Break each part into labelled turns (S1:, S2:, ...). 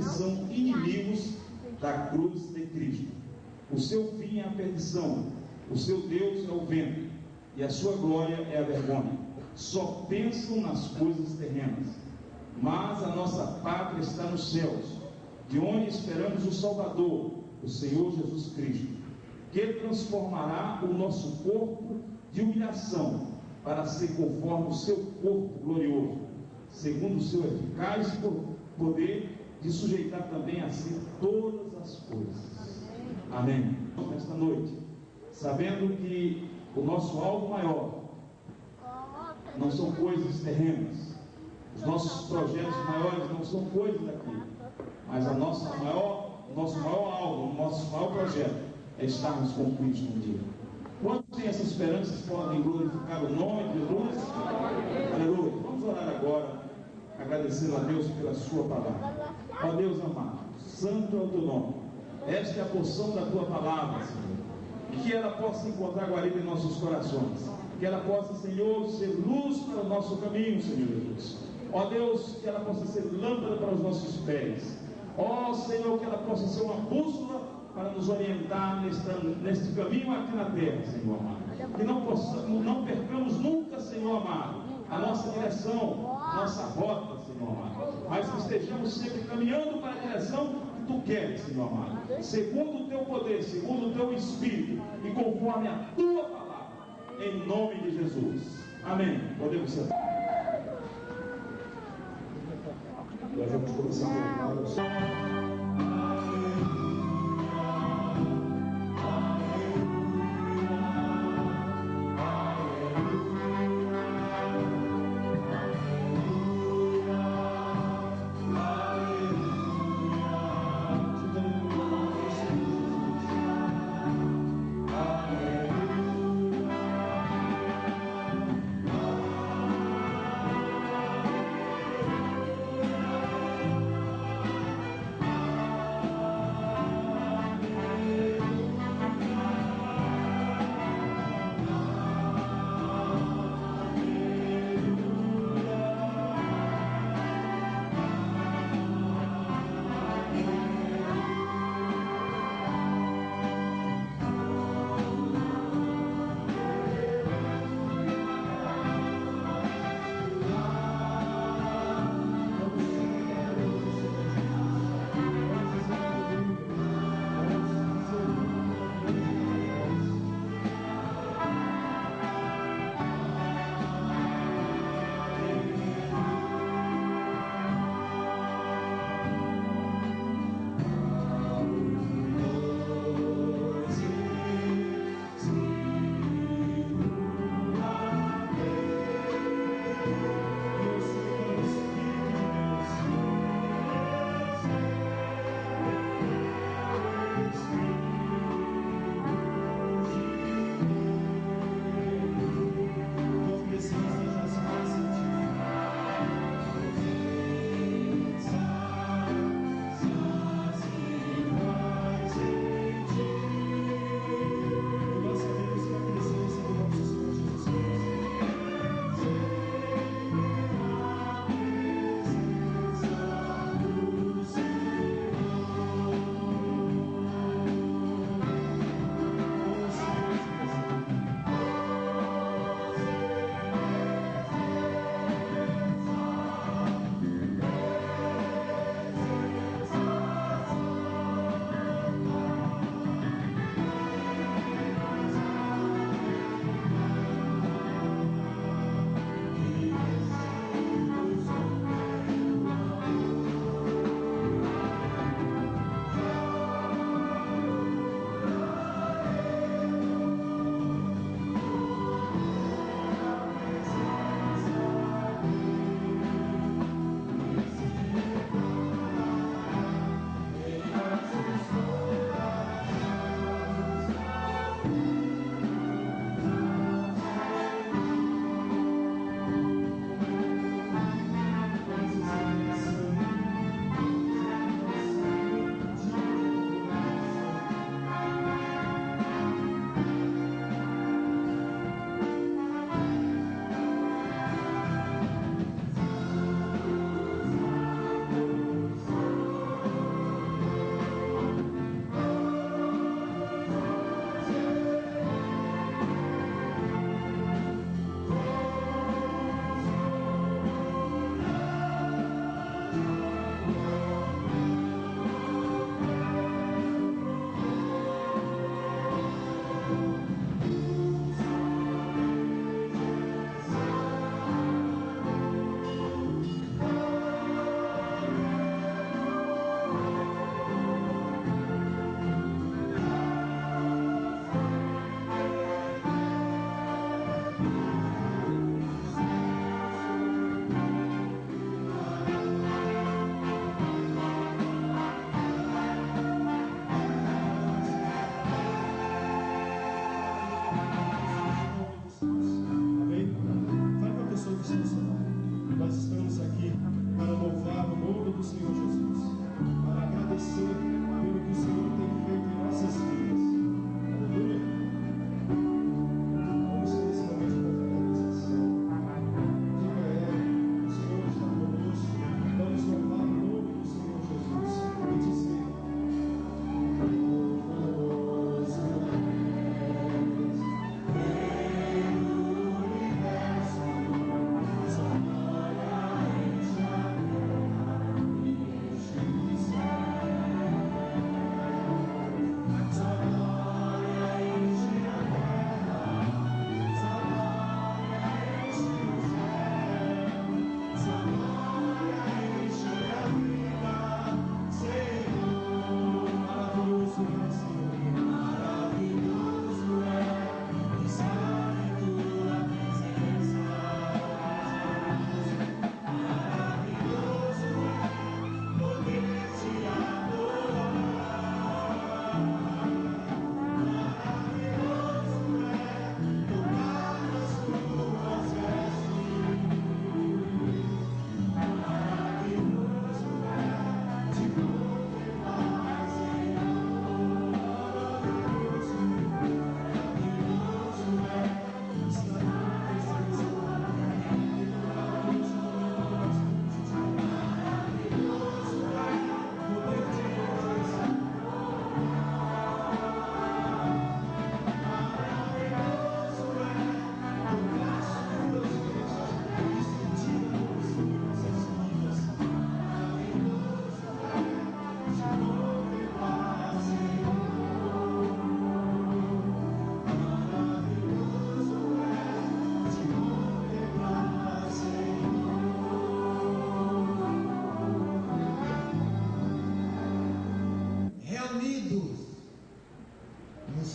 S1: são inimigos da cruz de Cristo. O seu fim é a perdição, o seu Deus é o vento, e a sua glória é a vergonha. Só pensam nas coisas terrenas, mas a nossa pátria está nos céus, de onde esperamos o Salvador, o Senhor Jesus Cristo, que transformará o nosso corpo de humilhação para ser conforme o seu corpo glorioso, segundo o seu eficaz poder de sujeitar também a si todas as coisas. Amém. Nesta noite, sabendo que o nosso alvo maior não são coisas terrenas, os nossos projetos maiores não são coisas daqui, mas nosso maior alvo, o nosso maior projeto é estarmos com Cristo um dia. Quantos têm essa esperança podem glorificar o nome de Jesus? Aleluia. Vamos orar agora, agradecendo a Deus pela sua palavra. Ó Deus amado, santo é o teu nome. Esta é a porção da tua palavra, Senhor, e que ela possa encontrar guarida em nossos corações, que ela possa, Senhor, ser luz para o nosso caminho, Senhor Jesus. Ó Deus, que ela possa ser lâmpada para os nossos pés. Ó Senhor, que ela possa ser uma bússola para nos orientar neste caminho aqui na terra, Senhor amado. Que não percamos nunca, Senhor amado, a nossa direção, a nossa rota, Senhor amado, mas que estejamos sempre caminhando para a direção que tu queres, Senhor amado, segundo o teu poder, segundo o teu Espírito e conforme a tua palavra, em nome de Jesus. Amém. Podemos sentar. Nós vamos começar a louvar.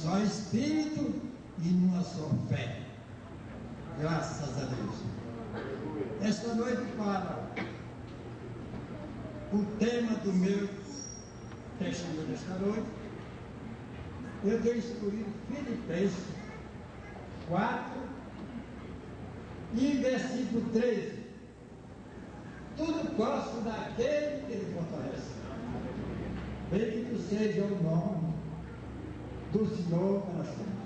S2: só Espírito e numa só fé. Graças a Deus. Esta noite, para o tema do meu testemunho desta noite, eu tenho escolhido Filipenses 4 e versículo 13. Tudo posso daquele que me fortalece. Bendito seja o nome do Senhor para sempre.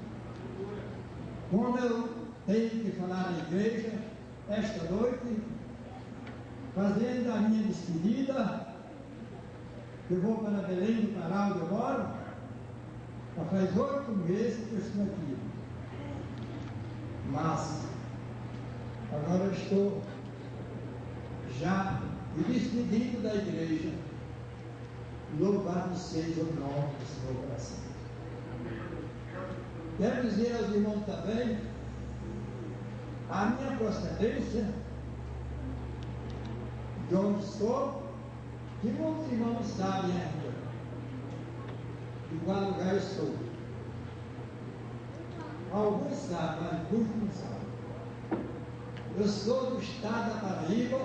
S2: Como eu tenho que falar à igreja esta noite, fazendo a minha despedida, eu vou para Belém do Pará, onde eu moro. Já faz 8 meses que eu estou aqui. Mas agora eu estou já me despedindo da igreja. Louvado seja o nome do Senhor para sempre. Quero dizer aos irmãos também a minha procedência, de onde estou, que muitos irmãos sabem ainda de qual lugar eu estou. Alguns sabem, mas muitos não sabem. Eu sou do estado da Paraíba,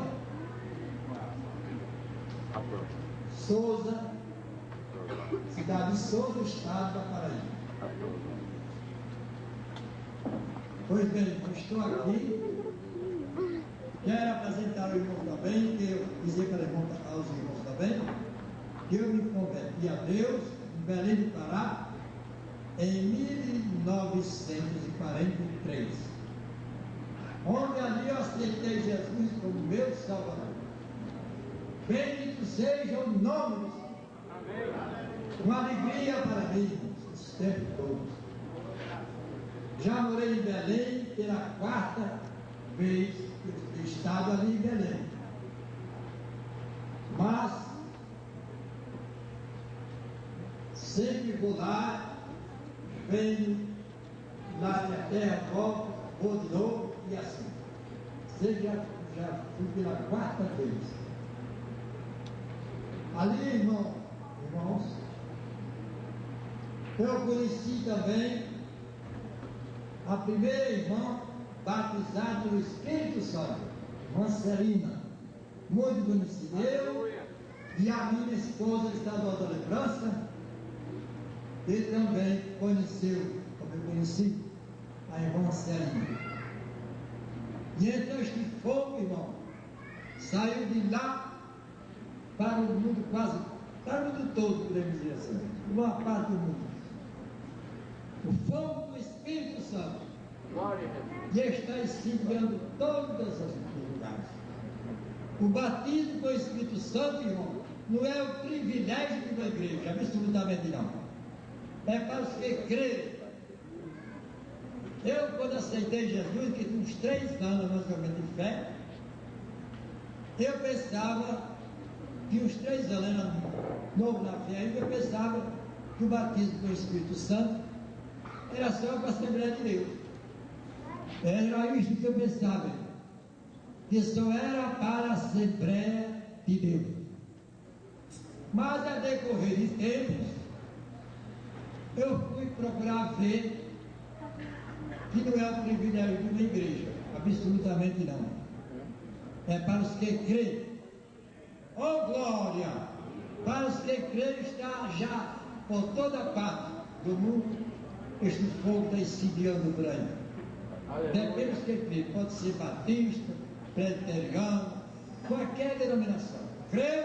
S2: Souza, cidade de Souza, estado da Paraíba. Pois bem, eu estou aqui. Quero apresentar o irmão também, que eu dizer para aos irmãos também, que eu me converti a Deus em Belém do Pará em 1943, onde ali eu aceitei Jesus como meu Salvador. Bendito seja o nome do Senhor. Uma alegria para mim, os tempos todos. Já morei em Belém pela 4ª vez que eu estado ali em Belém. Mas sempre vou lá, venho lá na terra, volto, vou de novo e assim. Você já fui pela 4ª vez. Ali, irmãos, eu conheci também a primeira irmã batizada no Espírito Santo, irmã Celina, muito conhecida. Eu e a minha esposa estadual da lembrança, ele também conheceu, como eu conheci, a irmã Celina. E então este fogo, irmão, saiu de lá para o mundo quase, para o mundo todo, podemos dizer assim, uma parte do mundo. O fogo do Espírito Santo. E está incendiando todos os lugares. O batismo com o Espírito Santo, irmão, não é o privilégio de uma igreja, absolutamente não. É para os que creem. Eu, quando aceitei Jesus, que tinha uns 3 anos mais ou menos de fé, eu pensava que uns 3 anos, era novo na fé ainda, eu pensava que o batismo com o Espírito Santo era só para a Assembleia de Deus. Era isso que eu pensava, que só era para a Assembleia de Deus. Mas a decorrer de tempos, eu fui procurar ver que não é um privilégio de uma igreja, absolutamente não. É para os que creem. Oh glória! Para os que creem está já por toda parte do mundo, este fogo está incendiando por aí. Daqueles que creem, pode ser batista, presbiteriano, qualquer denominação. Creu,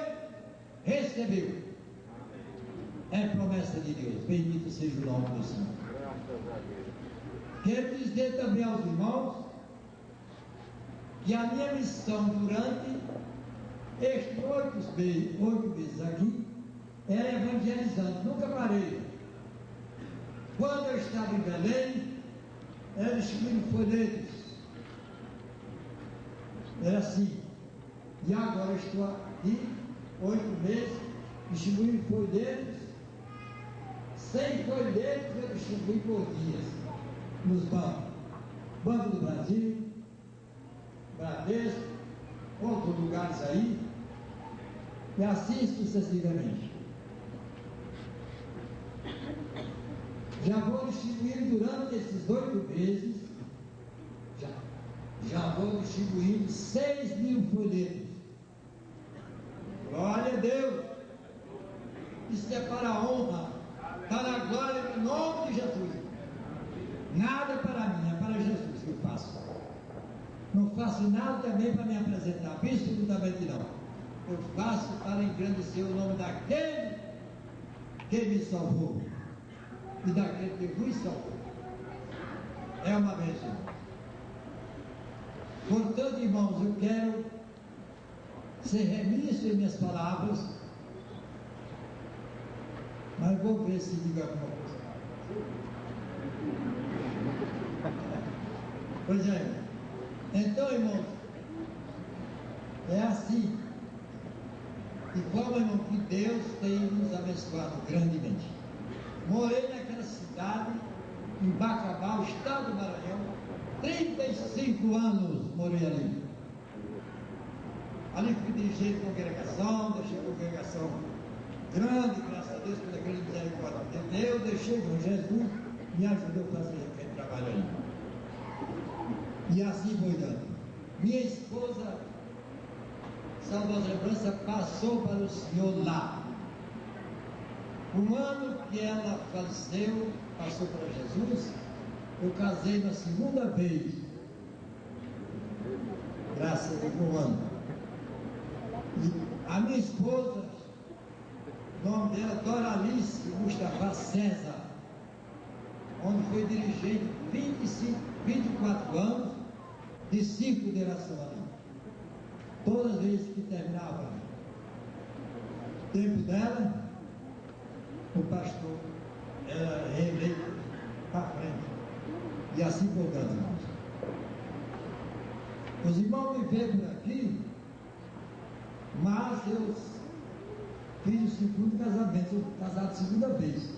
S2: recebeu. É promessa de Deus. Bendito seja o nome do Senhor. Quero dizer também aos irmãos que a minha missão durante estes 8 meses aqui era evangelizando, nunca parei. Quando eu estava em Belém, era distribuindo folhetos. Era assim. E agora eu estou aqui, 8 meses, distribuindo folhetos. 100 folhetos eu distribuí por dias nos bancos. Banco do Brasil, Bradesco, outros lugares aí, e assim sucessivamente. Já vou distribuindo durante esses 8 meses, já vou distribuindo 6.000 folhetos. Glória a Deus! Isso é para a honra, para a glória, no nome de Jesus. Nada para mim, é para Jesus que eu faço. Não faço nada também para me apresentar, absolutamente não. Eu faço para engrandecer o nome daquele que me salvou e daquele que vos salvou. É uma bênção. Portanto, irmãos, eu quero ser remisso em minhas palavras, mas vou ver se digo alguma coisa. Pois é. Então, irmãos, é assim. E como, irmão, que Deus tem nos abençoado grandemente. Morei naquela cidade, em Bacabal, estado do Maranhão, 35 anos morei ali. Ali fui dirigente de congregação, deixei a congregação grande, graças a Deus, pela grande misericórdia de Deus, deixei com Jesus, me ajudou a fazer aquele trabalho ali. E assim foi dando. Minha esposa, salvosa lembrança, passou para o Senhor lá. Um ano que ela faleceu, passou para Jesus, eu casei na segunda vez. Graças a Deus, um ano. E a minha esposa, o nome dela, Doralice Mustafa César, onde foi dirigente 24 anos de circo de oração ali. Todas as vezes que terminava o tempo dela, o pastor era reeleito para frente. E assim foi dando, irmãos. Os irmãos me veem por aqui, mas eu fiz o segundo casamento, sou casado a segunda vez.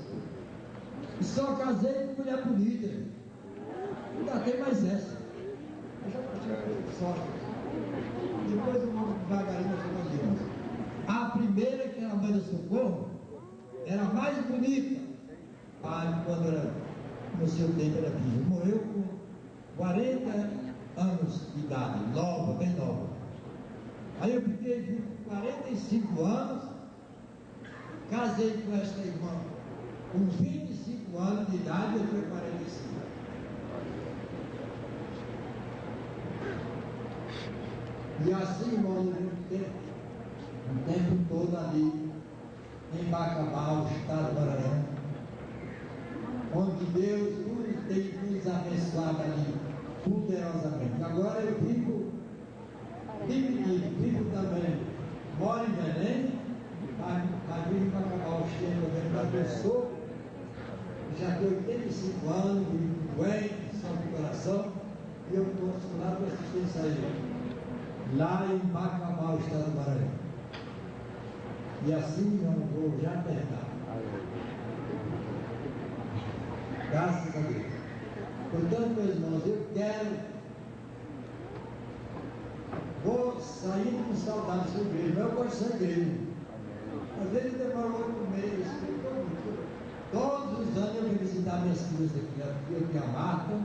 S2: E só casei com mulher bonita. Ainda tem mais essa. Eu já tive sorte. Depois eu vou devagarinho nas irmãs. A primeira, que era a mãe do Socorro, era a mais bonita. Quando era no seu tempo era viva. Morreu com 40 anos de idade, nova, bem nova. Aí eu fiquei vivo com 45 anos, casei com esta irmã com 25 anos de idade, eu tinha 45. E assim, irmão, o tempo todo ali, em Bacabal, estado do Maranhão, onde Deus tem nos abençoado ali, poderosamente. Agora eu vivo dividido, vivo também, moro em Belém, mas vivo em Bacabal, eu sou, já tenho 85 anos, vivo doente, só de coração, e eu estou lá para assistência a ele. Lá em Bacabal, estado do Maranhão. E assim eu vou já terminar. Graças a Deus. Portanto, meus irmãos, vou sair com saudade da igreja, mas eu gosto dessa igreja. Às vezes demorou 8 meses, todos os anos eu vou visitar minhas filhas aqui. Eu tenho a Marta,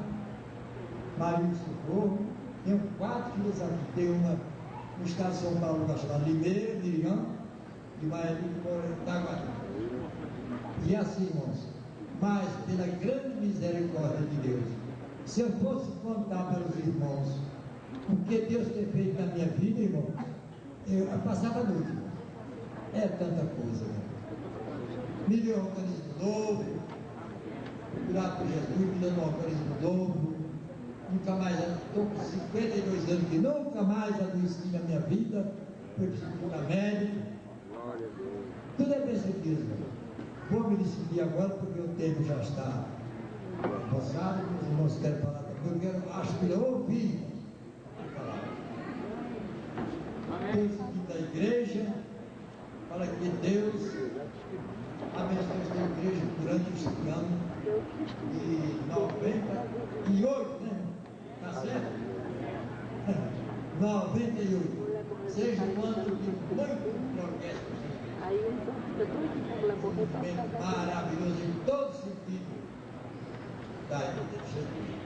S2: Maria do Socorro, tenho 4 filhas aqui. Tenho uma no estado de São Paulo, chamada Limeira, Miriam, e Maria que mora em Taguatu. E assim, irmãos, mas pela grande misericórdia de Deus, se eu fosse contar para os irmãos o que Deus tem feito na minha vida, irmão, eu passava a noite. É tanta coisa, né? Me deu um organismo novo, curado por Jesus, me deu um organismo novo. Nunca mais, estou com 52 anos que nunca mais adoeci na minha vida, foi psicólogo médico. Tudo é percebido, irmão. Vou me despedir agora porque o tempo já está avançado, os irmãos querem falar também, eu acho que eu ouvi falar. Deus da igreja, para que Deus abençoe esta igreja durante este ano de 98, né? Tá certo? 98. Seja um ano de muito progresso. Maravilhoso em todo sentido. vontade de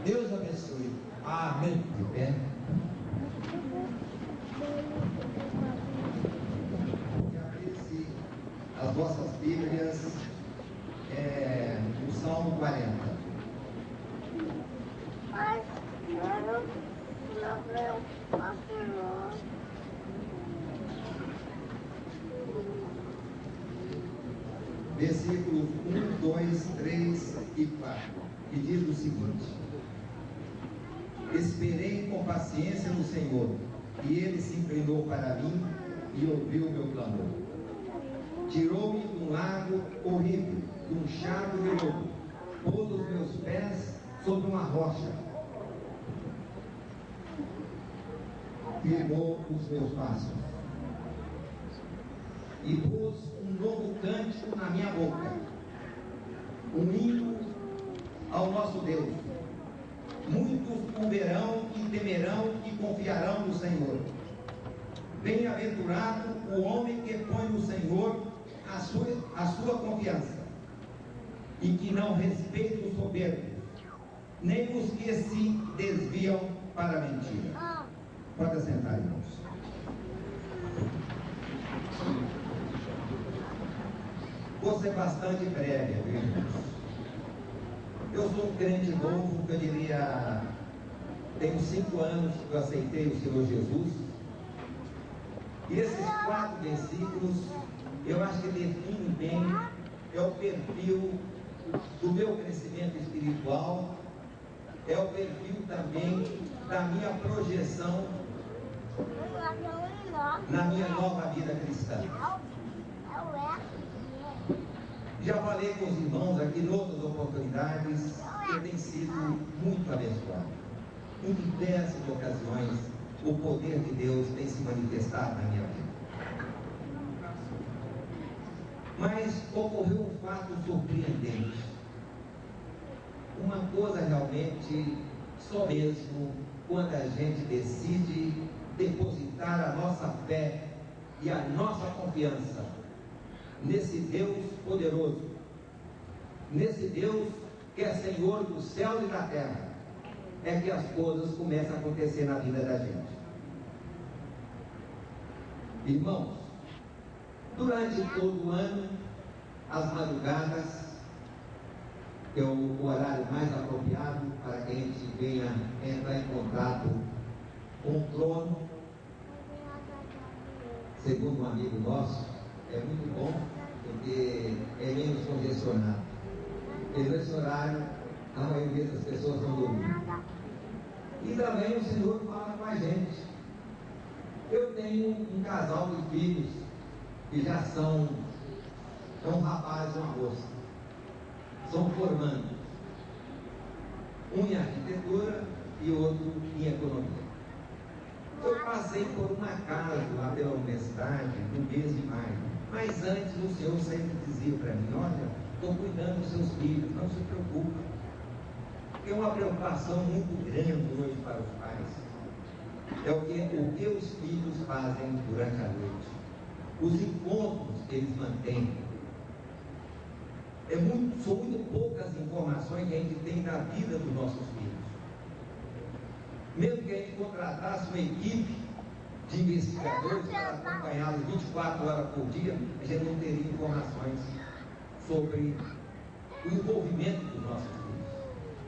S2: Deus. Deus abençoe. Amém.
S3: De pé. Que abrisse as vossas Bíblias no Salmo 40. Versículos 1, 2, 3 e 4, que diz o seguinte: esperei com paciência no Senhor, e Ele se inclinou para mim e ouviu o meu clamor. Tirou-me de um lago horrível, de um charco de lodo, pôs os meus pés sobre uma rocha, firmou os meus passos, e pôs um novo cântico na minha boca, um hino ao nosso Deus. Muitos o verão e temerão e confiarão no Senhor. Bem-aventurado o homem que põe no Senhor a sua confiança, e que não respeita os soberbos, nem os que se desviam para a mentira. Pode assentar, irmãos. Vou ser bastante breve, irmãos. Eu sou um crente novo, que eu diria, tenho 5 anos que eu aceitei o Senhor Jesus. E esses 4 versículos, eu acho que definem bem, é o perfil do meu crescimento espiritual, é o perfil também da minha projeção na minha nova vida cristã. Já falei com os irmãos aqui em outras oportunidades, eu tenho sido muito abençoado. Em diversas ocasiões, o poder de Deus tem se manifestado na minha vida. Mas ocorreu um fato surpreendente. Uma coisa realmente, só mesmo quando a gente decide depositar a nossa fé e a nossa confiança nesse Deus poderoso, nesse Deus que é Senhor do céu e da terra, é que as coisas começam a acontecer na vida da gente. Irmãos, durante todo o ano, as madrugadas é o horário mais apropriado para que a gente venha entrar em contato com o trono. Segundo um amigo nosso, é muito bom, porque é menos congestionado. E nesse horário, a maioria das pessoas estão dormindo. E também o Senhor fala com a gente. Eu tenho um casal de filhos que já são um rapaz e uma moça. São formandos. Um em arquitetura e outro em economia. Eu passei por uma casa lá pela universidade no mês de maio. Mas antes o Senhor sempre dizia para mim: olha, estou cuidando dos seus filhos, não se preocupe. Tem uma preocupação muito grande hoje para os pais. É o que os filhos fazem durante a noite. Os encontros que eles mantêm. São muito poucas informações que a gente tem da vida dos nossos filhos. Mesmo que a gente contratasse uma equipe de investigadores para acompanhá-los 24 horas por dia, a gente não teria informações sobre o envolvimento dos nossos filhos.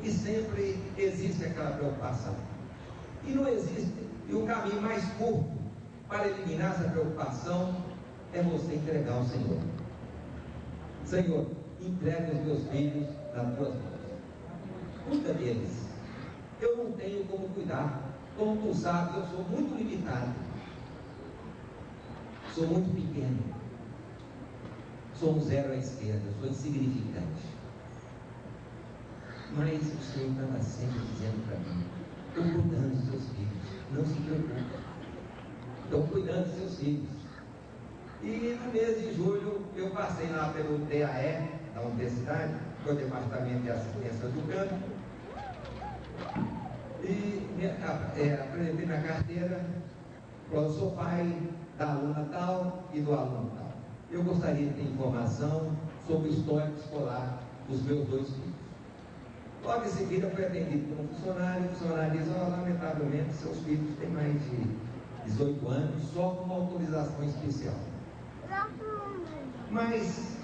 S3: E sempre existe aquela preocupação. E não existe, e o caminho mais curto para eliminar essa preocupação é você entregar ao Senhor. Senhor, entrega os meus filhos nas tuas mãos. Cuida deles. Eu não tenho como cuidar. Como tu sabes, eu sou muito limitado. Sou muito pequeno. Sou um zero à esquerda. Sou insignificante. Mas o Senhor estava sempre dizendo para mim: estou cuidando dos seus filhos. Não se preocupe. Estou cuidando dos seus filhos. E no mês de julho eu passei lá pelo DAE da universidade, que é o Departamento de Assistência do Campo, e apresentei minha carteira. Eu sou pai da aluna tal e do aluno tal. Eu gostaria de ter informação sobre o histórico escolar dos meus 2 filhos. Logo em seguida foi atendido por um funcionário. O funcionário diz: lamentavelmente, seus filhos têm mais de 18 anos, só com uma autorização especial. Mas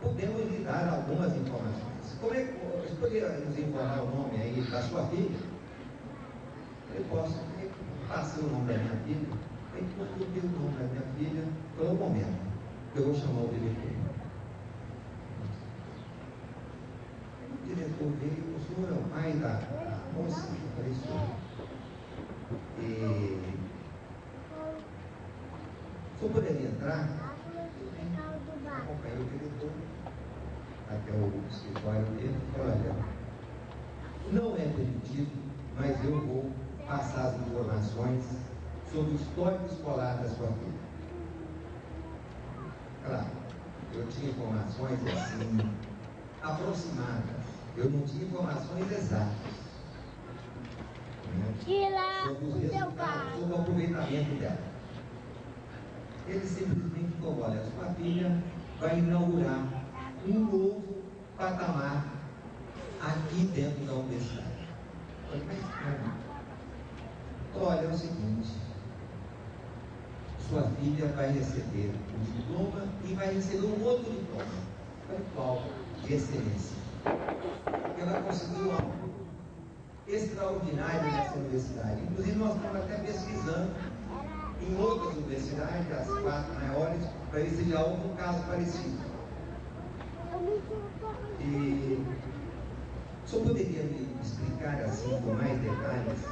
S3: podemos lhe dar algumas informações. Como é que você poderia nos informar o nome aí da sua filha? Eu posso passar o nome da minha filha. Enquanto eu dei o nome da minha filha, foi um momento. Eu vou chamar o diretor. O diretor veio: o senhor é o pai da moça? Eu falei: sou. O senhor poderia entrar? Acompanhei o diretor até o escritório dele e falou: olha, não é permitido, mas eu vou passar as informações sobre o histórico escolar da sua filha. Claro, eu tinha informações assim, aproximadas, eu não tinha informações exatas, né, sobre os resultados, sobre o aproveitamento dela. Ele simplesmente falou: olha, sua filha vai inaugurar um novo patamar aqui dentro da universidade. Eu falei: mas como? Olha, é o seguinte, sua filha vai receber o diploma e vai receber um outro diploma. Foi qual? De excelência. Ela conseguiu algo extraordinário nessa universidade. Inclusive, nós estamos até pesquisando em outras universidades, as 4 maiores, para ver se já houve um caso parecido. E o senhor poderia me explicar assim com mais detalhes?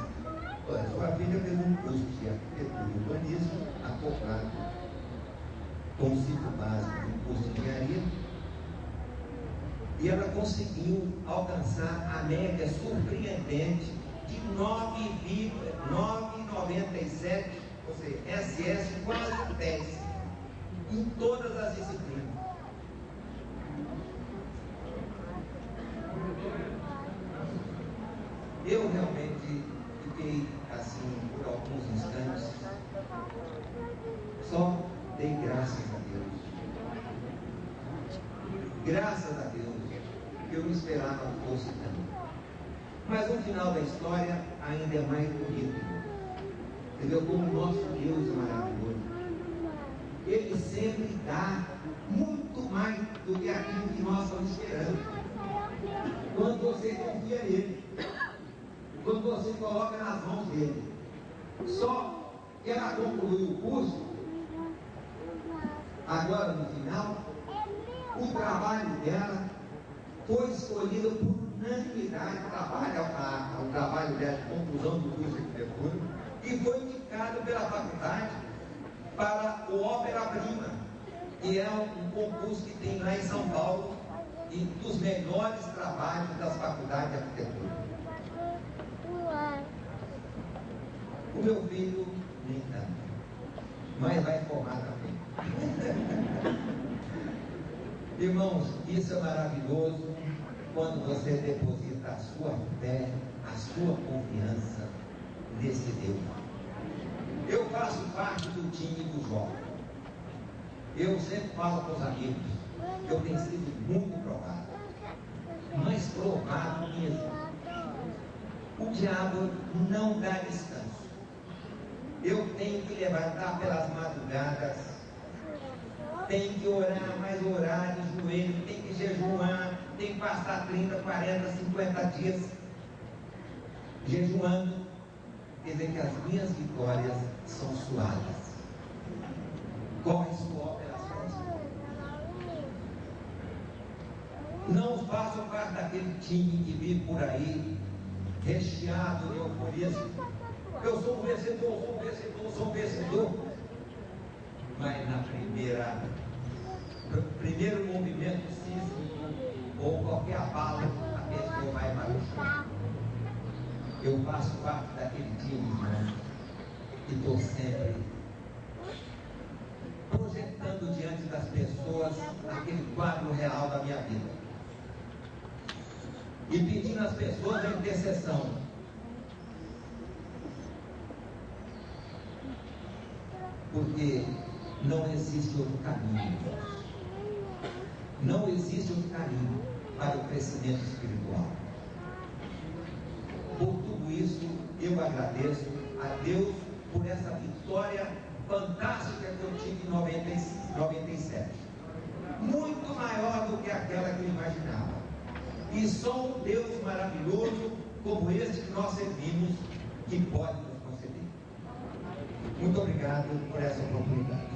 S3: Olha, sua filha fez um curso de arquitetura e urbanismo acoplado com o ciclo básico do curso de engenharia, e ela conseguiu alcançar a média surpreendente de 9,997, ou seja, SS quase 10, em todas as disciplinas. Eu realmente fiquei assim por alguns instantes, só dei graças a Deus. Graças a Deus, que eu não esperava que fosse tanto. Mas no final da história ainda é mais bonito. Entendeu? Como o nosso Deus é maravilhoso. Ele sempre dá muito mais do que aquilo que nós estamos esperando. Quando você confia nele, quando você coloca nas mãos dele. Só que ela concluiu o curso, agora no final, o trabalho dela foi escolhido por unanimidade, o trabalho dela de conclusão do curso de arquitetura, e foi indicado pela faculdade para o Ópera Prima, que é um concurso que tem lá em São Paulo, e dos melhores trabalhos das faculdades de arquitetura. O meu filho, nem tanto, mas vai formar também. Irmãos, isso é maravilhoso quando você deposita a sua fé, a sua confiança nesse Deus. Eu faço parte do time do jovem. Eu sempre falo com os amigos, eu tenho sido muito provado, mas provado mesmo. O diabo não dá descanso. Eu tenho que levantar pelas madrugadas, tenho que orar, mais orar de joelho, tenho que jejuar, tenho que passar 30, 40, 50 dias jejuando. Quer dizer que as minhas vitórias são suadas. Corre sua operação. Não faço parte daquele time que vive por aí, recheado de euforia. Eu sou um vencedor, sou um vencedor. Mas no primeiro movimento sísmico ou qualquer abalo, a pessoa vai para o chão. Eu faço parte daquele time, irmão, e estou sempre projetando diante das pessoas aquele quadro real da minha vida. E pedindo às pessoas a intercessão. Porque não existe outro caminho. Não existe outro caminho para o crescimento espiritual. isso eu agradeço a Deus por essa vitória fantástica que eu tive em 97. Muito maior do que aquela que eu imaginava. E só um Deus maravilhoso como esse que nós servimos que pode nos conceder. Muito obrigado por essa oportunidade.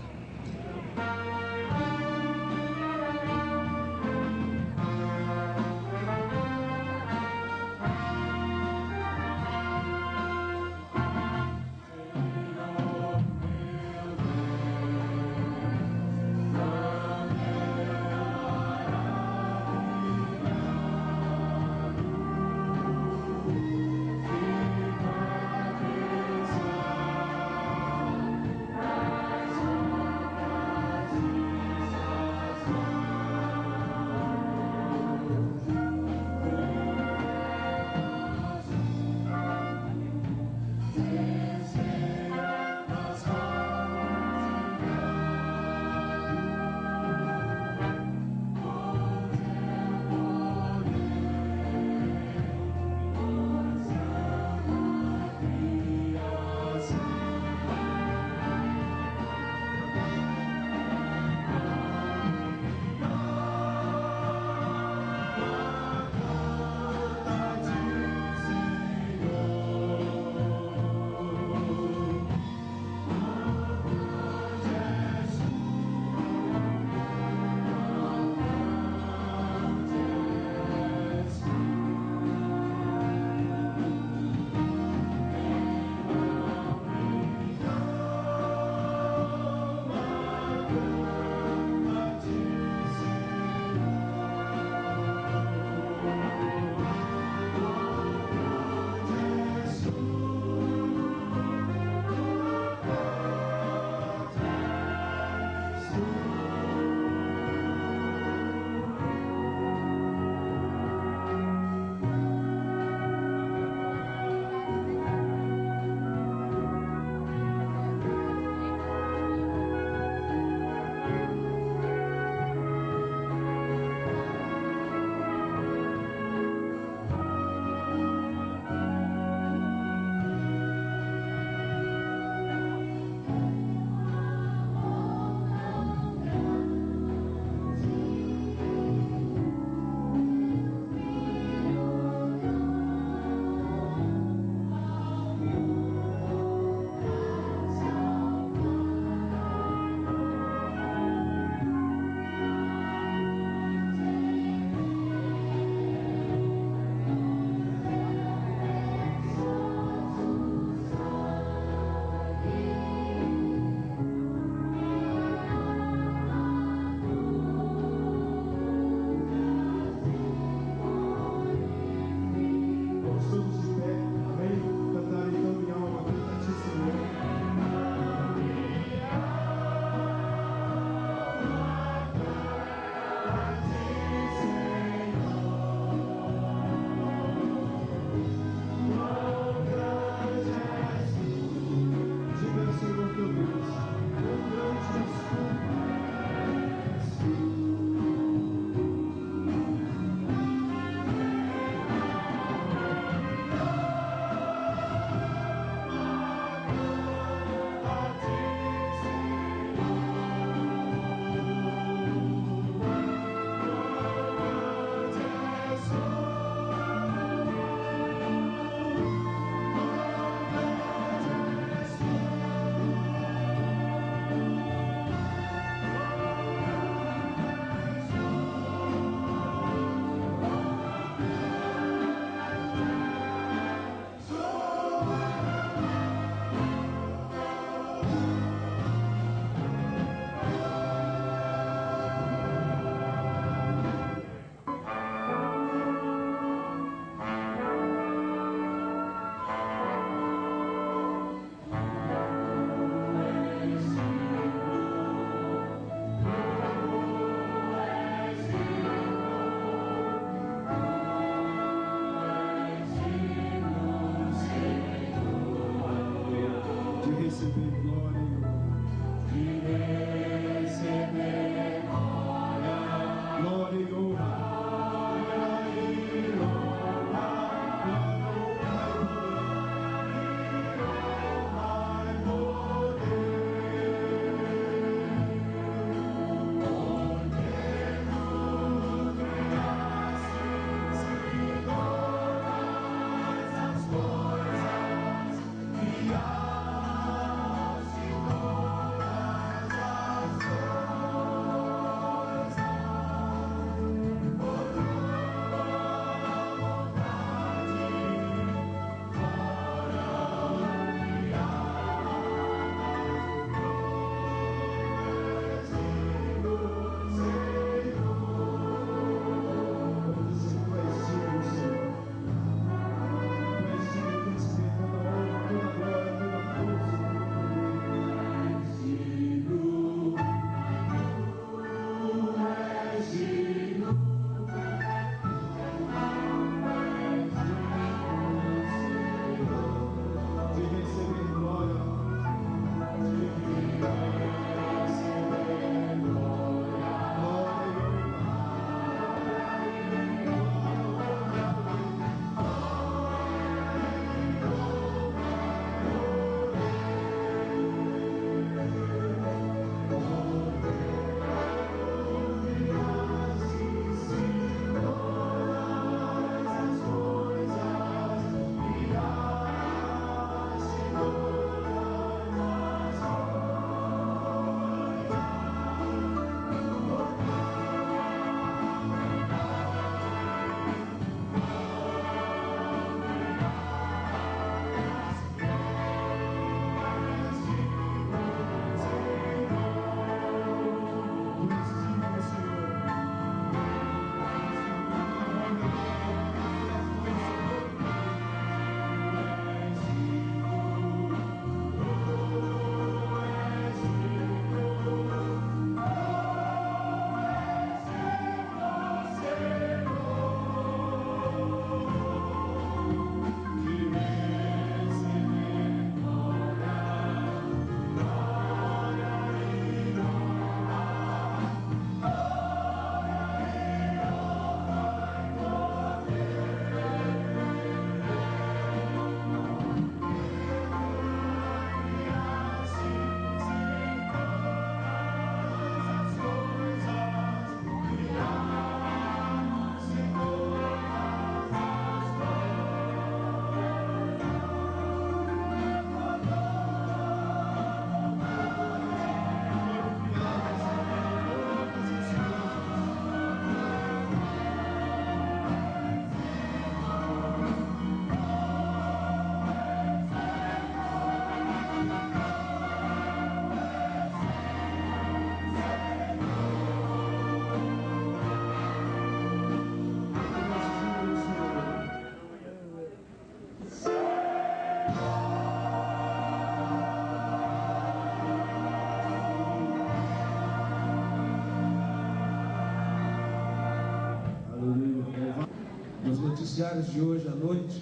S4: noticiários de hoje à noite,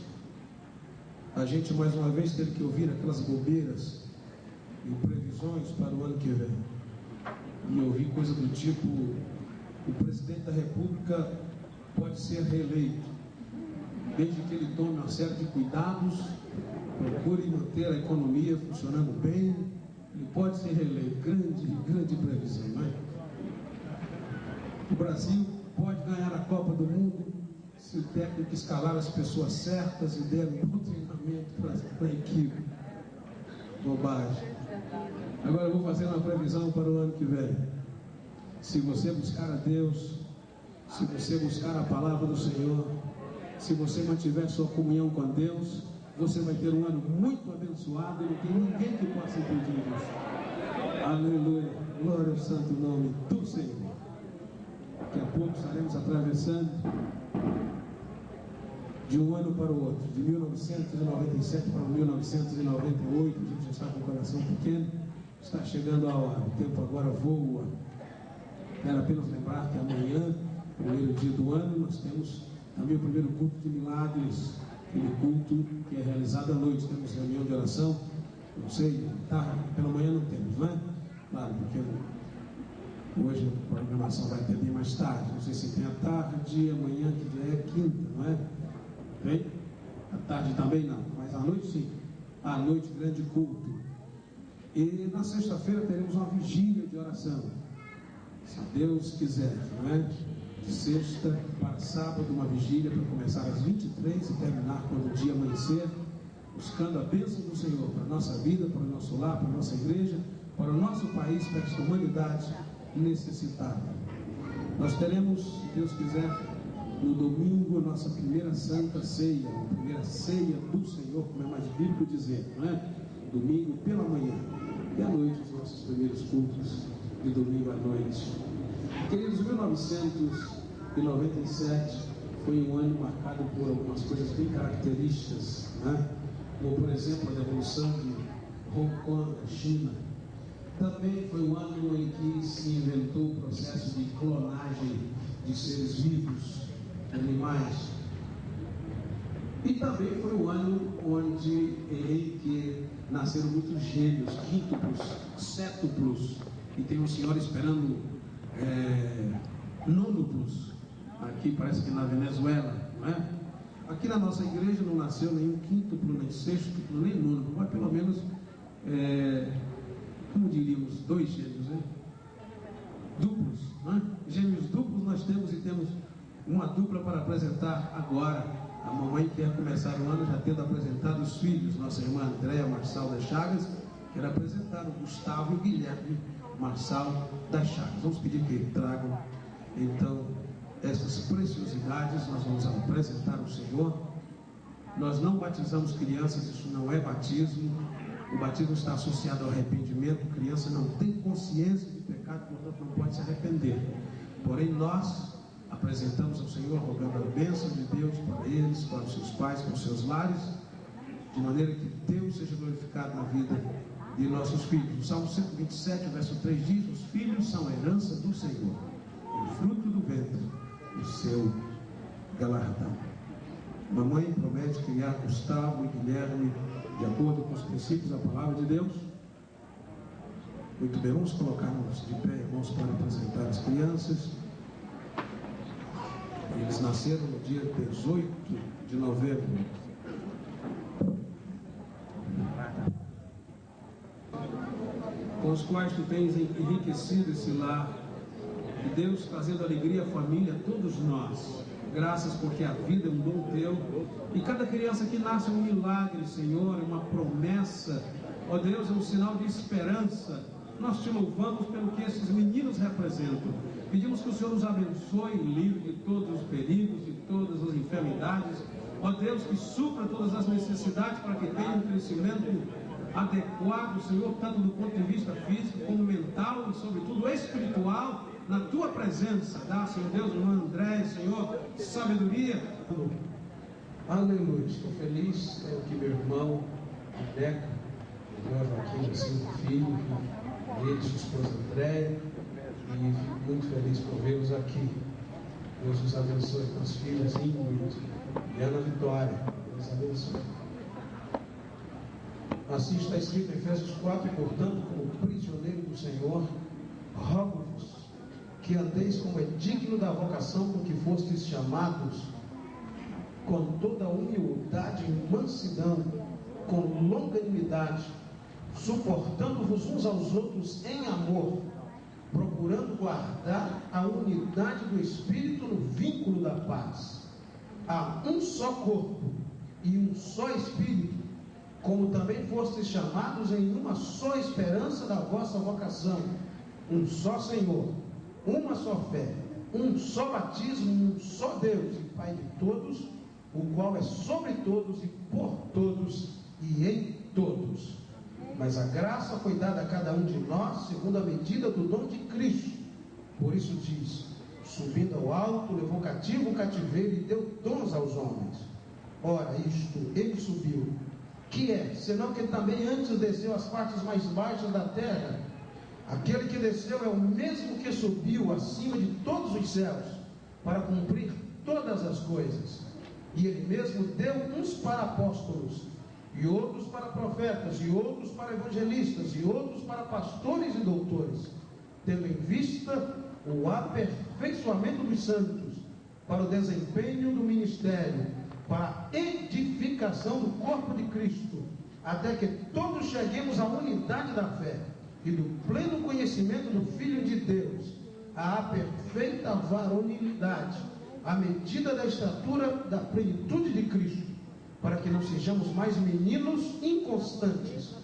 S4: a gente mais uma vez teve que ouvir aquelas bobeiras e previsões para o ano que vem. E ouvir coisa do tipo: o presidente da República pode ser reeleito, desde que ele tome uma série de cuidados, procure manter a economia funcionando bem, ele pode ser reeleito. Grande previsão, não é? O Brasil pode ganhar a Copa do Mundo se o técnico escalar as pessoas certas e der um bom treinamento para a equipe. Bobagem. Agora eu vou fazer uma previsão para o ano que vem. Se você buscar a Deus, se você buscar a palavra do Senhor, se você mantiver sua comunhão com Deus, você vai ter um ano muito abençoado e não tem ninguém que possa impedir isso. Aleluia. Glória ao santo nome do Senhor. Daqui a pouco estaremos atravessando de um ano para o outro, de 1997 para 1998. A gente já está com o coração pequeno, está chegando a hora, o tempo agora voa. Quero apenas lembrar que amanhã, primeiro dia do ano, nós temos também o primeiro culto de milagres, aquele culto que é realizado à noite. Temos reunião de oração, não sei, tarde, pela manhã não temos, não é? Claro, porque hoje a programação vai ter bem mais tarde, não sei se tem à tarde, amanhã que já é quinta, não é? Bem? À tarde também não, mas à noite sim. À noite, grande culto. E na sexta-feira teremos uma vigília de oração, se Deus quiser, não é? De sexta para sábado, uma vigília para começar às 23 e terminar quando o dia amanhecer, buscando a bênção do Senhor para a nossa vida, para o nosso lar, para a nossa igreja, para o nosso país, para esta humanidade necessitada. Nós teremos, se Deus quiser, no domingo, a nossa primeira santa ceia, a primeira ceia do Senhor, como é mais bíblico dizer, não é? Domingo pela manhã e à noite os nossos primeiros cultos de domingo à noite. Queridos, 1997 foi um ano marcado por algumas coisas bem características, né? Como por exemplo a Revolução de Hong Kong, da China. Também foi um ano em que se inventou o processo de clonagem de seres vivos, animais. E também foi um ano em que nasceram muitos gêmeos, quíntuplos, sétuplos, e tem um senhor esperando nônuplos, aqui parece que na Venezuela, não é? Aqui na nossa igreja não nasceu nenhum quíntuplo, nem sextuplo, nem nônuplo, mas pelo menos, como diríamos, 2 gêmeos, né? Duplos, não é? Gêmeos duplos nós temos, e temos uma dupla para apresentar agora. A mamãe quer começar o ano já tendo apresentado os filhos, nossa irmã Andréa Marçal das Chagas, quer apresentar o Gustavo e o Guilherme Marçal das Chagas. Vamos pedir que tragam então essas preciosidades. Nós vamos apresentar ao Senhor. Nós não batizamos crianças, isso não é batismo. O batismo está associado ao arrependimento. A criança não tem consciência de pecado, portanto não pode se arrepender. Porém nós apresentamos ao Senhor, rogando a bênção de Deus para eles, para os seus pais, para os seus lares, de maneira que Deus seja glorificado na vida de nossos filhos. O Salmo 127, verso 3 diz: os filhos são a herança do Senhor, o fruto do ventre, o seu galardão. Mamãe promete criar Gustavo e Guilherme de acordo com os princípios da palavra de Deus. Muito bem, vamos colocar-nos de pé, irmãos, para apresentar as crianças. Eles nasceram no dia 18 de novembro. Com os quais tu tens enriquecido esse lar. E Deus trazendo alegria à família, a todos nós. Graças porque a vida é um dom teu. E cada criança que nasce é um milagre, Senhor, é uma promessa. Ó Deus, é um sinal de esperança. Nós te louvamos pelo que esses meninos representam. Pedimos que o Senhor nos abençoe, livre de todos os perigos, de todas as enfermidades. Ó Deus, que supra todas as necessidades para que tenham um crescimento adequado, Senhor, tanto do ponto de vista físico como mental e, sobretudo, espiritual, na tua presença. Dá, Senhor Deus, irmão André, Senhor, sabedoria. Aleluia. Estou feliz que meu irmão, Deca, nós aqui, 5 filhos, ele, sua esposa Andréia, e fico muito feliz por vê-los aqui. Deus os abençoe com as filhas Ingrid e Ana Vitória. Deus abençoe. Assim está escrito em Efésios 4: portanto, como prisioneiro do Senhor, rogo-vos que andeis como é digno da vocação com que fostes chamados, com toda humildade e mansidão, com longanimidade, suportando-vos uns aos outros em amor, procurando guardar a unidade do Espírito no vínculo da paz. Há um só corpo e um só Espírito, como também fostes chamados em uma só esperança da vossa vocação, um só Senhor, uma só fé, um só batismo, um só Deus e Pai de todos, o qual é sobre todos e por todos e em todos. Mas a graça foi dada a cada um de nós segundo a medida do dom de Cristo. Por isso diz: subindo ao alto, levou cativo o cativeiro e deu dons aos homens. Ora, isto ele subiu, que é, senão que também antes desceu às partes mais baixas da terra. Aquele que desceu é o mesmo que subiu acima de todos os céus, para cumprir todas as coisas. E ele mesmo deu uns para apóstolos, e outros para profetas, e outros para evangelistas, e outros para pastores e doutores, tendo em vista o aperfeiçoamento dos santos, para o desempenho do ministério, para a edificação do corpo de Cristo, até que todos cheguemos à unidade da fé e do pleno conhecimento do Filho de Deus, à perfeita varonilidade, à medida da estatura da plenitude de Cristo, para que não sejamos mais meninos inconstantes,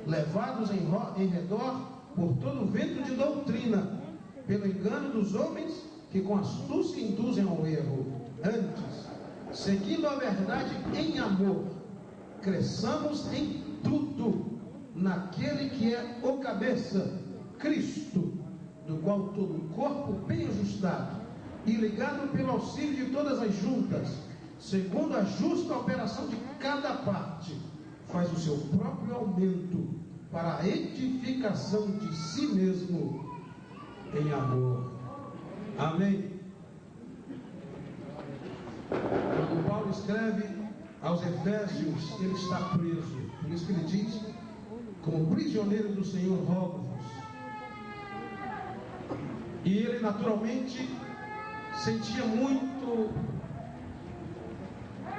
S4: levados em redor por todo o vento de doutrina, pelo engano dos homens que com astúcia induzem ao erro. Antes, seguindo a verdade em amor, cresçamos em tudo naquele que é o cabeça, Cristo, do qual todo o corpo bem ajustado e ligado pelo auxílio de todas as juntas, segundo a justa operação de cada parte, faz o seu próprio aumento para a edificação de si mesmo em amor. Amém. Quando Paulo escreve aos Efésios, ele está preso. Por isso que ele diz: como prisioneiro do Senhor, rogo-vos. E ele naturalmente sentia muito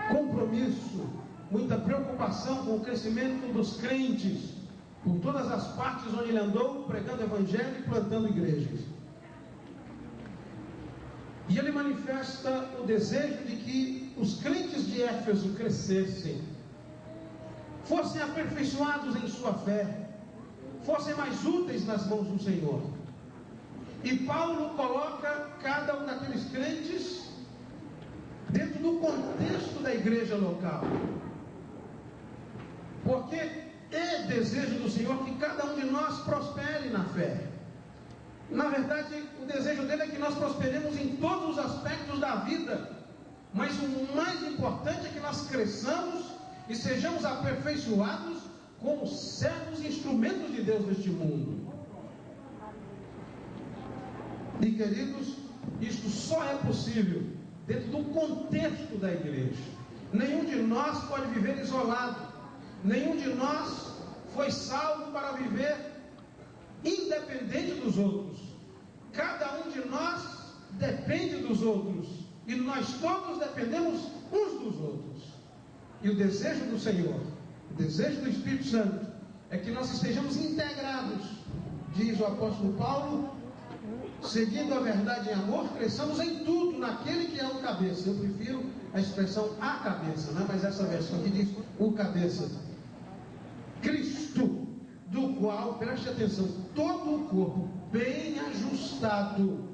S4: compromisso, muita preocupação com o crescimento dos crentes, por todas as partes onde ele andou, pregando o evangelho e plantando igrejas. E ele manifesta o desejo de que os crentes de Éfeso crescessem, fossem aperfeiçoados em sua fé, fossem mais úteis nas mãos do Senhor. E Paulo coloca cada um daqueles crentes dentro do contexto da igreja local, porque é desejo do Senhor que cada um de nós prospere na fé. Na verdade, o desejo dele é que nós prosperemos em todos os aspectos da vida, mas o mais importante é que nós cresçamos e sejamos aperfeiçoados como servos e instrumentos de Deus neste mundo. E queridos, isto só é possível dentro do contexto da igreja. Nenhum de nós pode viver isolado, nenhum de nós foi salvo para viver independente dos outros. Cada um de nós depende dos outros, e nós todos dependemos uns dos outros. E o desejo do Senhor, o desejo do Espírito Santo, é que nós estejamos integrados, diz o apóstolo Paulo, seguindo a verdade em amor, cresçamos em tudo naquele que é o cabeça. Eu prefiro a expressão a cabeça, né? Mas essa versão que diz o cabeça, Cristo, do qual, preste atenção, todo o corpo bem ajustado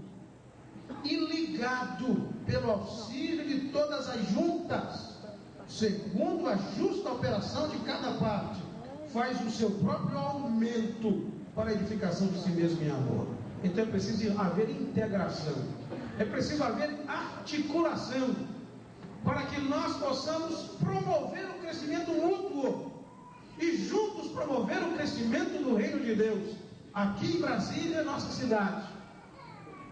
S4: e ligado pelo auxílio de todas as juntas, segundo a justa operação de cada parte, faz o seu próprio aumento para a edificação de si mesmo em amor. Então é preciso haver integração, é preciso haver articulação, para que nós possamos promover o crescimento mútuo e juntos promover o crescimento do reino de Deus, aqui em Brasília, nossa cidade,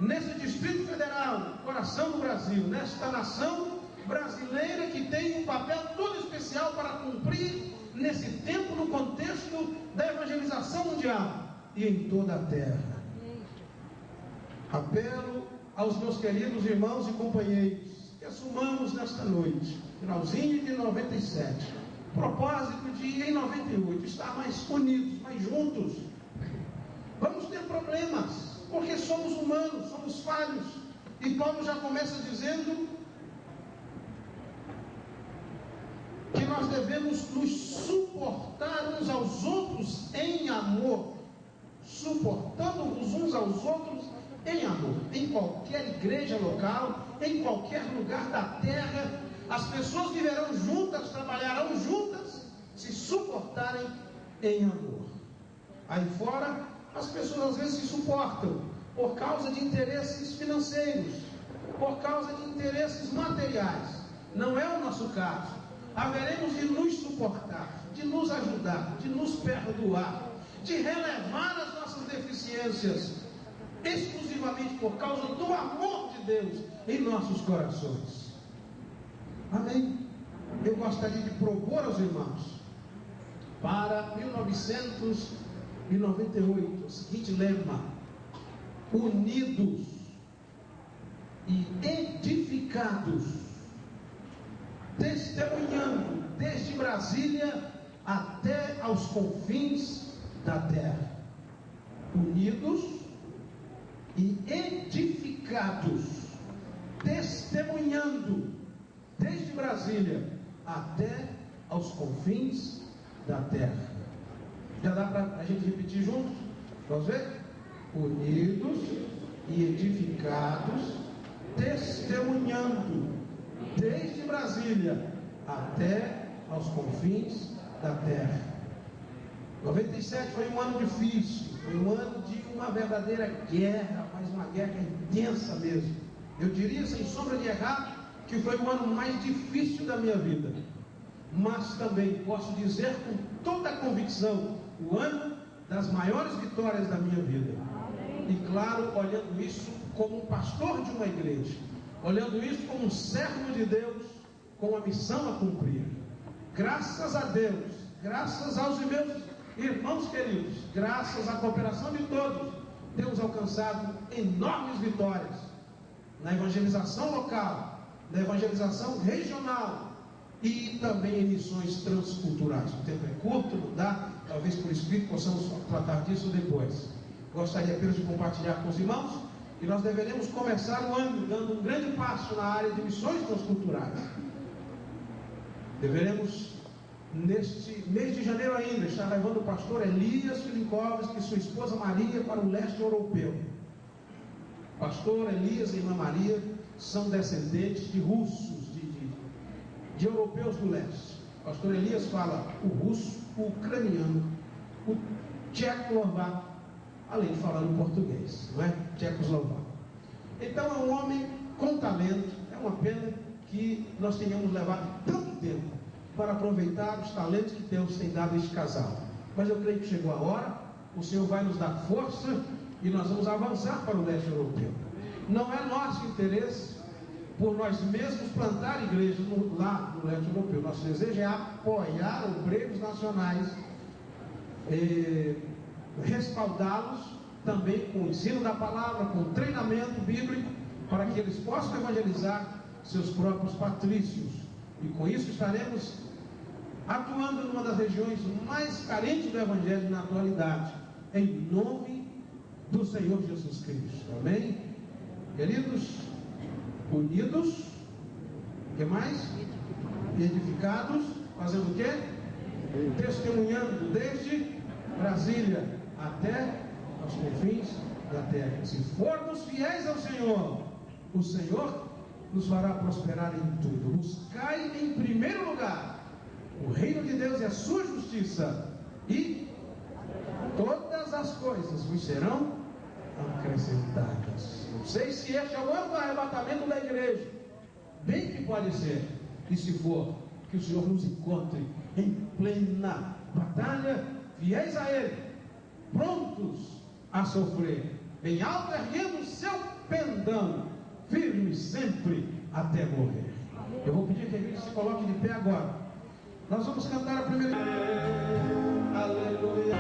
S4: nesse Distrito Federal, coração do Brasil, nesta nação brasileira que tem um papel todo especial para cumprir nesse tempo, no contexto da evangelização mundial e em toda a terra. Apelo aos meus queridos irmãos e companheiros que assumamos nesta noite, finalzinho de 97, propósito de em 98 estar mais unidos, mais juntos. Vamos ter problemas, porque somos humanos, somos falhos, e Paulo já começa dizendo que nós devemos nos suportar uns aos outros em amor, suportando-nos uns aos outros em amor. Em qualquer igreja local, em qualquer lugar da terra, as pessoas viverão juntas, trabalharão juntas, se suportarem em amor. Aí fora, as pessoas às vezes se suportam por causa de interesses financeiros, por causa de interesses materiais. Não é o nosso caso. Haveremos de nos suportar, de nos ajudar, de nos perdoar, de relevar as nossas deficiências, exclusivamente por causa do amor de Deus em nossos corações. Amém? Eu gostaria de propor aos irmãos para 1998 o seguinte lema: unidos e edificados, testemunhando desde Brasília até aos confins da terra. Unidos e edificados, testemunhando desde Brasília até aos confins da terra. Já dá para a gente repetir juntos? Vamos ver? Unidos e edificados, testemunhando desde Brasília até aos confins da terra. 97 foi um ano difícil, foi um ano de uma verdadeira guerra, mas uma guerra intensa mesmo. Eu diria, sem sombra de errar, que foi o ano mais difícil da minha vida. Mas também posso dizer com toda a convicção, o ano das maiores vitórias da minha vida. E claro, olhando isso como um pastor de uma igreja, olhando isso como um servo de Deus, com uma missão a cumprir. Graças a Deus, graças aos meus irmãos queridos, graças à cooperação de todos, temos alcançado enormes vitórias na evangelização local, na evangelização regional e também em missões transculturais. O tempo é curto, não dá, talvez por escrito possamos tratar disso depois. Gostaria apenas de compartilhar com os irmãos que nós deveremos começar o ano dando um grande passo na área de missões transculturais. Deveremos, neste mês de janeiro ainda, estar levando o pastor Elias Filinkovski e sua esposa Maria para o leste europeu. Pastor Elias e irmã Maria são descendentes de russos, de europeus do leste. Pastor Elias fala o russo, o ucraniano, o tchecoslovaco, além de falar o português, não é? Tchecoslovaco. Então é um homem com talento. É uma pena que nós tenhamos levado tanto tempo para aproveitar os talentos que Deus tem dado a este casal. Mas eu creio que chegou a hora, o Senhor vai nos dar força e nós vamos avançar para o leste europeu. Não é nosso interesse por nós mesmos plantar igrejas lá no leste europeu. Nosso desejo é apoiar obreiros nacionais, respaldá-los também com o ensino da palavra, com o treinamento bíblico, para que eles possam evangelizar seus próprios patrícios. E com isso estaremos atuando numa das regiões mais carentes do evangelho na atualidade, em nome do Senhor Jesus Cristo. Amém? Queridos, unidos, o que mais? Edificados, fazendo o quê? Testemunhando desde Brasília até aos confins da terra. Se formos fiéis ao Senhor, o Senhor nos fará prosperar em tudo. Buscai em primeiro lugar o reino de Deus e a sua justiça, e todas as coisas vos serão acrescentadas. Não sei se este é o ano do arrebatamento da igreja. Bem que pode ser. E se for, que o Senhor nos encontre em plena batalha, fiéis a Ele, prontos a sofrer, bem alto erguendo o seu pendando, firme sempre até morrer. Eu vou pedir que a igreja se coloque de pé agora. Nós vamos cantar a primeira. Aleluia.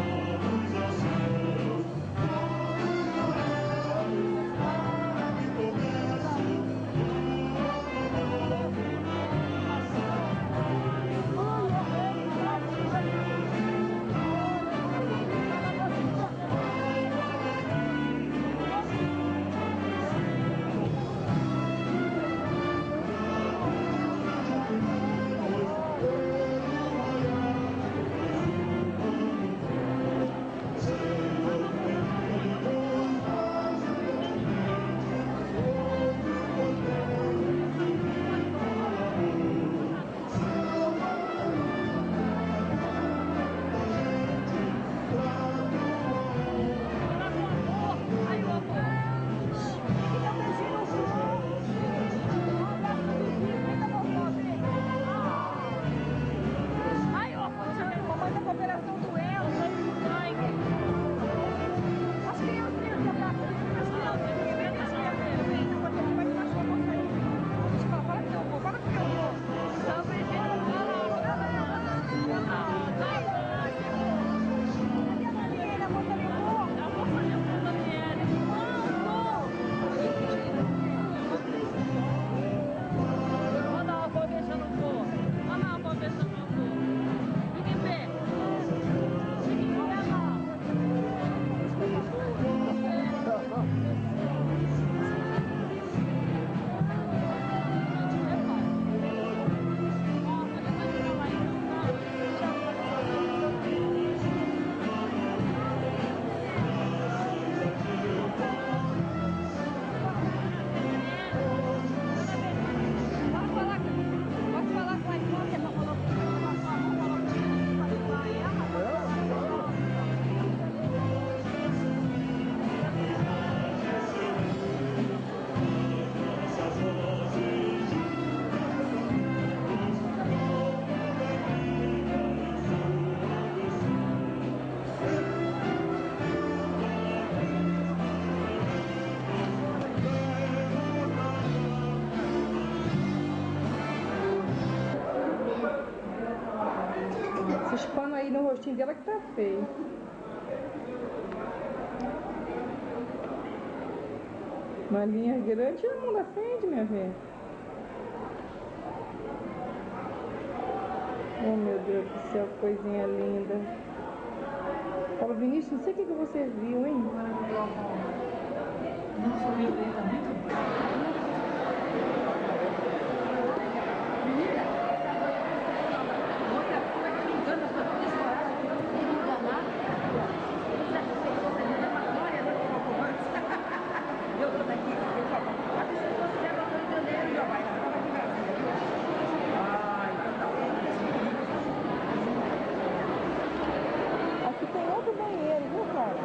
S5: Esses panos aí no rostinho dela que tá feio. Uma linha grande, tira a mão da frente, minha filha. Oh, meu Deus do céu, coisinha linda. Paulo Vinícius, não sei o que você viu, hein?
S6: Nossa, o meu dele tá muito bom.
S5: Aqui tem outro banheiro, viu, cara?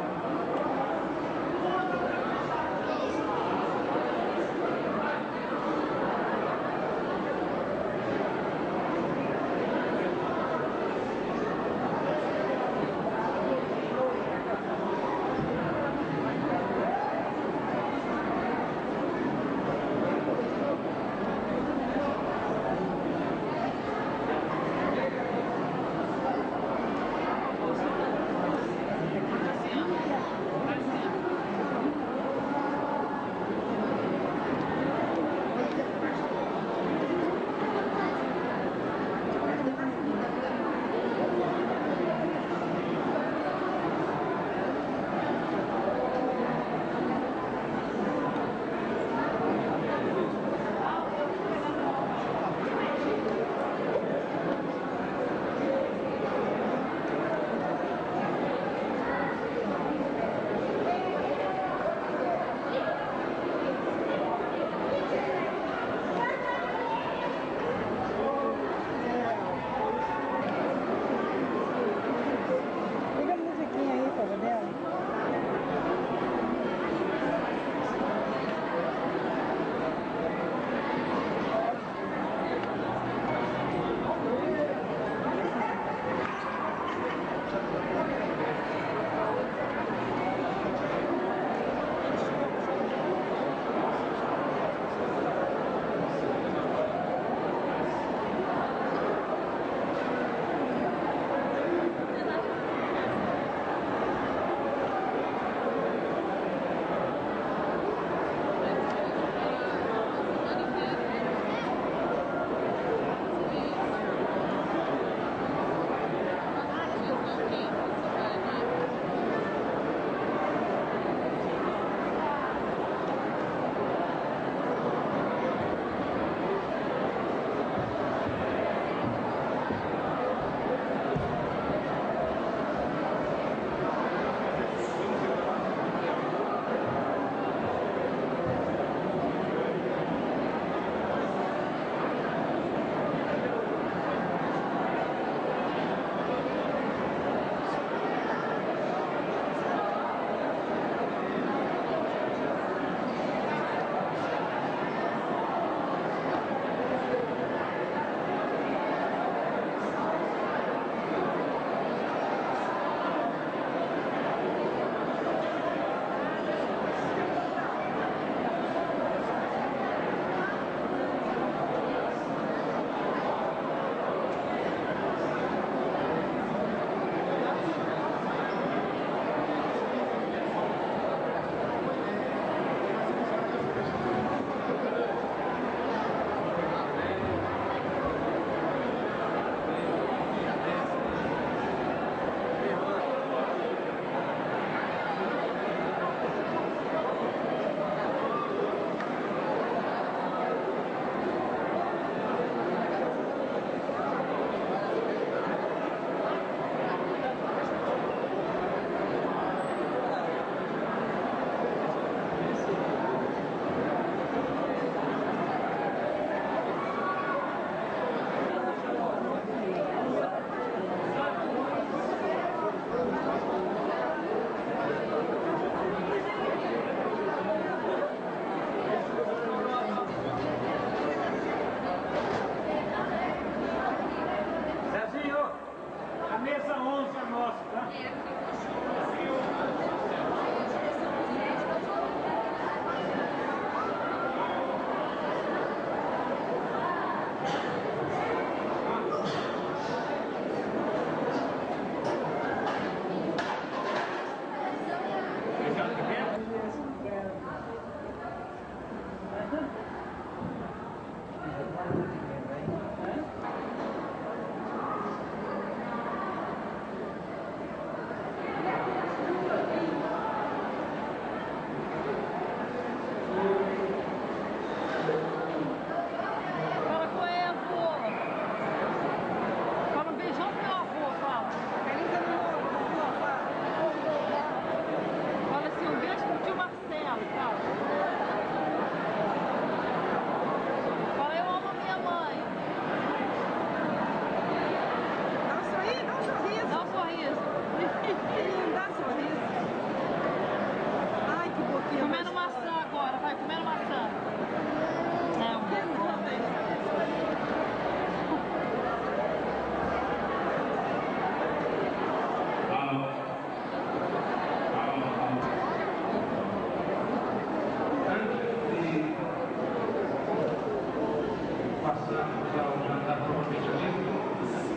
S7: passarmos ao jantar propriamente dito,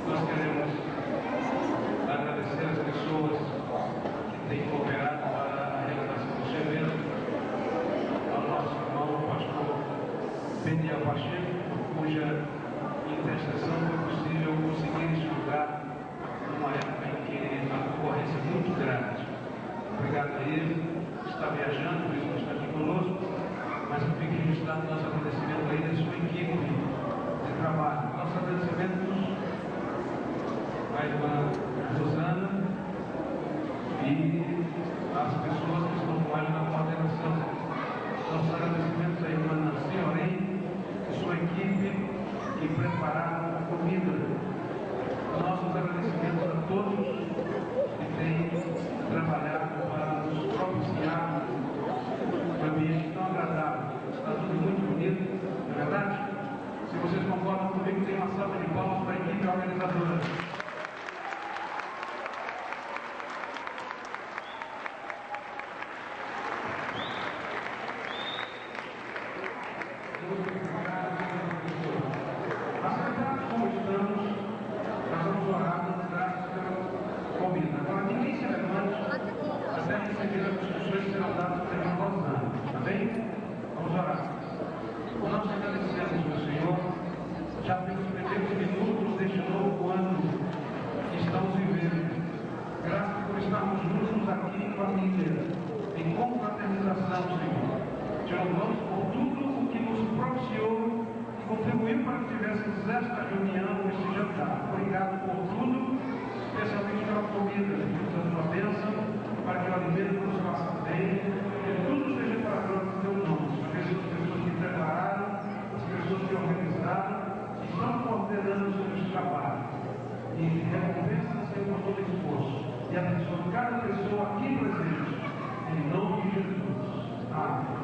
S7: nós queremos agradecer as pessoas que têm cooperado para a realização deste evento, ao nosso irmão, o pastor Peniel Pacheco, cuja intercessão foi possível conseguir este lugar numa época em que a concorrência é muito grande. Obrigado a ele, está viajando, por isso não está aqui conosco, mas eu queria registrar nosso agradecimento a ele e a sua equipe de trabalho. Nossos agradecimentos à irmã Rosana e às pessoas que estão com ela na coordenação. Nossos agradecimentos à irmã Nancy e sua equipe que prepararam a comida. Nossos agradecimentos a todos que têm trabalhado para nos propiciar um ambiente tão agradável. Está tudo muito bonito, não é verdade? Se vocês concordam comigo, tem uma salva de palmas para a equipe organizadora. Em confraternização, Senhor. Te louvamos por tudo o que nos propiciou e contribuiu para que tivéssemos esta reunião, este jantar. Obrigado por tudo, especialmente pela comida. Pedimos a tua bênção para que o alimento nos faça bem, que tudo seja para a glória do teu nome. As pessoas que prepararam, as pessoas que organizaram, que estão coordenando sobre este trabalho. E recompensa, Senhor, por todo esforço. E abençoa cada pessoa aqui presente. Em nome de Jesus. Amém.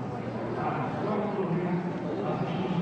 S7: Vamos ouvir as instruções.